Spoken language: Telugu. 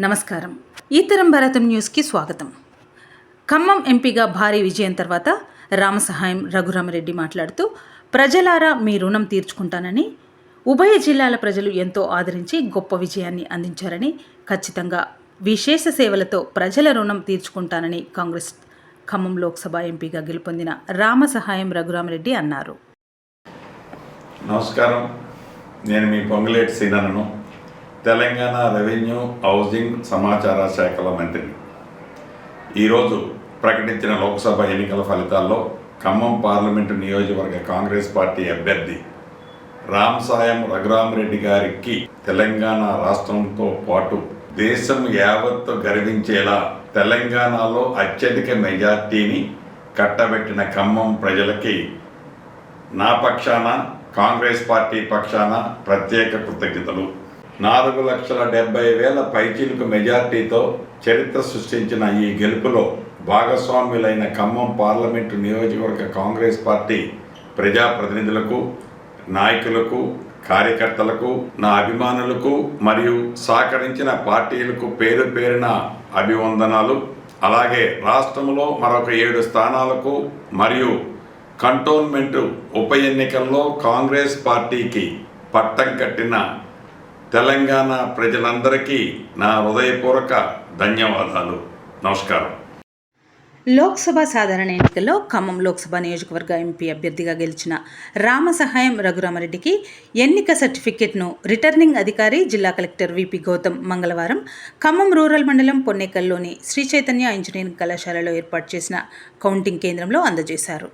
నమస్కారం. ఈతరం భారతం న్యూస్కి స్వాగతం. ఖమ్మం ఎంపీగా భారీ విజయం తర్వాత రామసహాయం రఘురామరెడ్డి మాట్లాడుతూ, ప్రజలారా మీ రుణం తీర్చుకుంటానని, ఉభయ జిల్లాల ప్రజలు ఎంతో ఆదరించి గొప్ప విజయాన్ని అందించారని, ఖచ్చితంగా విశేష సేవలతో ప్రజల రుణం తీర్చుకుంటానని కాంగ్రెస్ ఖమ్మం లోక్సభ ఎంపీగా గెలుపొందిన రామసహాయం రఘురామరెడ్డి అన్నారు. నమస్కారం. నేను మీ పొంగులేటి సీనను, తెలంగాణ రెవెన్యూ, హౌసింగ్, సమాచార శాఖల మంత్రిని. ఈరోజు ప్రకటించిన లోక్సభ ఎన్నికల ఫలితాల్లో ఖమ్మం పార్లమెంటు నియోజకవర్గ కాంగ్రెస్ పార్టీ అభ్యర్థి రామసాయం రఘురామరెడ్డి గారికి తెలంగాణ రాష్ట్రంతో పాటు దేశం యావత్తు గర్వించేలా తెలంగాణలో అత్యధిక మెజార్టీని కట్టబెట్టిన ఖమ్మం ప్రజలకి నా పక్షాన, కాంగ్రెస్ పార్టీ పక్షాన ప్రత్యేక కృతజ్ఞతలు. 4,70,000 పైచీలకు మెజార్టీతో చరిత్ర సృష్టించిన ఈ గెలుపులో భాగస్వాములైన ఖమ్మం పార్లమెంటు నియోజకవర్గ కాంగ్రెస్ పార్టీ ప్రజాప్రతినిధులకు, నాయకులకు, కార్యకర్తలకు, నా అభిమానులకు మరియు సహకరించిన పార్టీలకు పేరు పేరున అభివందనాలు. అలాగే రాష్ట్రంలో మరొక 7 స్థానాలకు మరియు కంటోన్మెంటు ఉప ఎన్నికల్లో కాంగ్రెస్ పార్టీకి పట్టం కట్టిన తెలంగాణ ప్రజలందరికీ నా హృదయపూర్వక ధన్యవాదాలు. నమస్కారం. లోక్సభ సాధారణ ఎన్నికల్లో ఖమ్మం లోక్సభ నియోజకవర్గ ఎంపీ అభ్యర్థిగా గెలిచిన రామసహాయం రఘురామరెడ్డికి ఎన్నిక సర్టిఫికెట్ను రిటర్నింగ్ అధికారి జిల్లా కలెక్టర్ విపి గౌతమ్ మంగళవారం ఖమ్మం రూరల్ మండలం పొన్నేకల్లోని శ్రీ చైతన్య ఇంజనీరింగ్ కళాశాలలో ఏర్పాటు చేసిన కౌంటింగ్ కేంద్రంలో అందజేశారు.